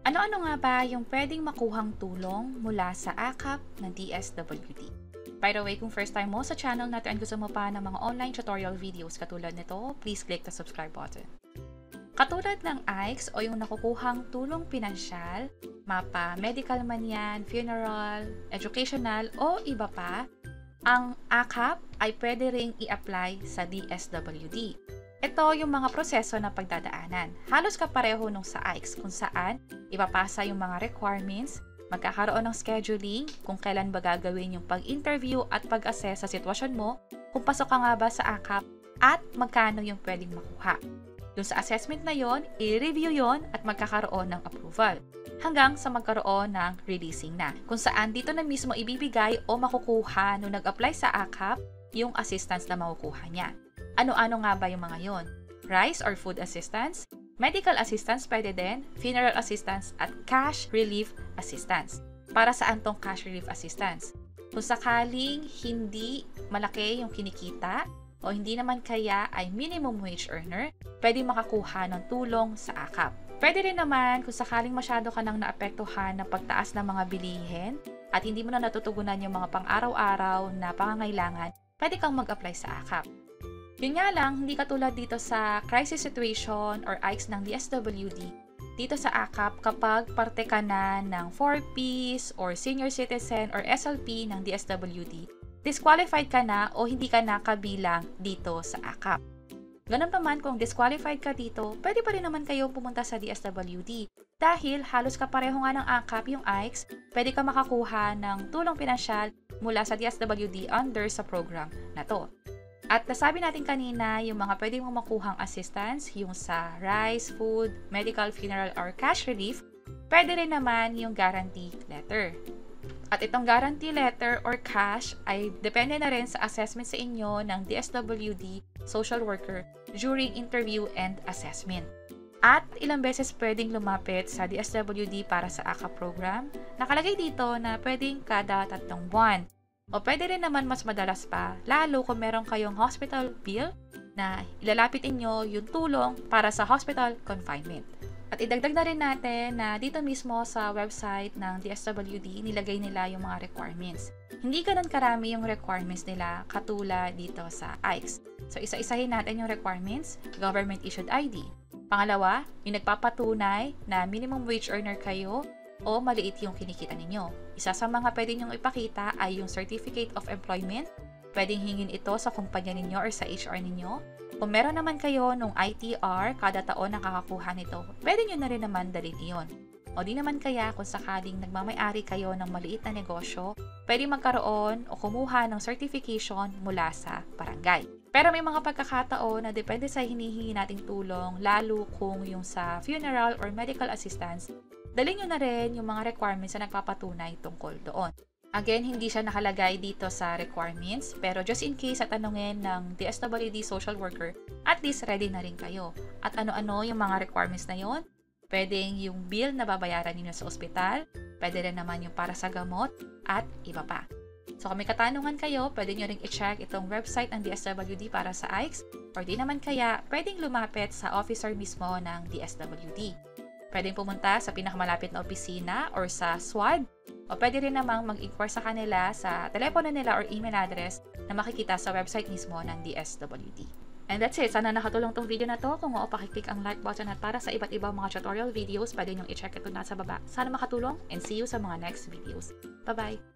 Ano-ano nga ba yung pwedeng makuhang tulong mula sa AKAP ng DSWD? By the way, kung first time mo sa channel natin at gusto mo pa ng mga online tutorial videos katulad nito, please click the subscribe button. Katulad ng AICS o yung nakukuhang tulong pinansyal, mapa medical man yan, funeral, educational o iba pa, ang AKAP ay pwede ring i-apply sa DSWD. Ito yung mga proseso na pagdadaanan. Halos kapareho nung sa AICS kung saan ipapasa yung mga requirements, magkakaroon ng scheduling, kung kailan ba gagawin yung pag-interview at pag-assess sa sitwasyon mo, kung pasok ka nga ba sa AKAP, at magkano yung pwedeng makuha. Doon sa assessment na yon, i-review yon at magkakaroon ng approval. Hanggang sa magkaroon ng releasing na, kung saan dito na mismo ibibigay o makukuha nung nag-apply sa AKAP yung assistance na makukuha niya. Ano-ano nga ba yung mga yon? Rice or food assistance, medical assistance pwede din, funeral assistance, at cash relief assistance. Para saan tong cash relief assistance? Kung sakaling hindi malaki yung kinikita o hindi naman kaya ay minimum wage earner, pwede makakuha ng tulong sa AKAP. Pwede rin naman kung sakaling masyado ka nang naapektuhan ng pagtaas ng mga bilihin at hindi mo na natutugunan yung mga pang-araw-araw na pangangailangan, pwede kang mag-apply sa AKAP. Yun nga lang, hindi katulad dito sa crisis situation or AICS ng DSWD, dito sa AKAP kapag parte ka na ng 4Ps or senior citizen or SLP ng DSWD, disqualified ka na o hindi ka na kabilang dito sa AKAP. Ganun pa man kung disqualified ka dito, pwede pa rin naman kayo pumunta sa DSWD. Dahil halos kapareho nga ng AKAP yung AICS, pwede ka makakuha ng tulong pinansyal mula sa DSWD under sa program na to. At nasabi natin kanina, yung mga pwede mong makuhang assistance, yung sa rice, food, medical, funeral, or cash relief, pwede rin naman yung guarantee letter. At itong guarantee letter or cash ay depende na rin sa assessment sa inyo ng DSWD social worker during interview and assessment. At ilang beses pwedeng lumapit sa DSWD para sa AKAP program. Nakalagay dito na pwedeng kada 3 buwan. O pwede rin naman mas madalas pa, lalo kung meron kayong hospital bill na ilalapit inyo yung tulong para sa hospital confinement. At idagdag na rin natin na dito mismo sa website ng DSWD, nilagay nila yung mga requirements. Hindi ganun karami yung requirements nila katulad dito sa AICS. So isa-isahin natin yung requirements, government issued ID. Pangalawa, yung nagpapatunay na minimum wage earner kayo o maliit yung kinikita ninyo. Isa sa mga pwede nyong ipakita ay yung Certificate of Employment. Pwedeng hingin ito sa kumpanya ninyo or sa HR ninyo. Kung meron naman kayo nung ITR, kada taon nakakakuha nito, pwede nyo na rin naman dalhin iyon. O di naman kaya kung sakaling nagmamay-ari kayo ng maliit na negosyo, pwede magkaroon o kumuha ng certification mula sa barangay. Pero may mga pagkakataon na depende sa hinihingi nating tulong, lalo kung yung sa funeral or medical assistance, dalhin nyo na rin yung mga requirements na nagpapatunay tungkol doon. Again, hindi siya nakalagay dito sa requirements, pero just in case at tanungin ng DSWD social worker, at least ready na rin kayo. At ano-ano yung mga requirements na yon? Pwedeng yung bill na babayaran niyo sa ospital, pwede rin naman yung para sa gamot, at iba pa. So kung may katanungan kayo, pwede nyo rin i-check itong website ng DSWD para sa AICS, or di naman kaya, pwedeng lumapit sa officer mismo ng DSWD. Pwedeng pumunta sa pinakamalapit na opisina or sa SWAD, o pwede rin namang mag-inquire sa kanila sa telepono nila or email address na makikita sa website mismo ng DSWD. And that's it. Sana nakatulong tong video na to. Kung oo, pakiclick ang like button at para sa iba't ibang mga tutorial videos, pwede nyo i-check ito na sa baba. Sana makatulong and see you sa mga next videos. Bye-bye!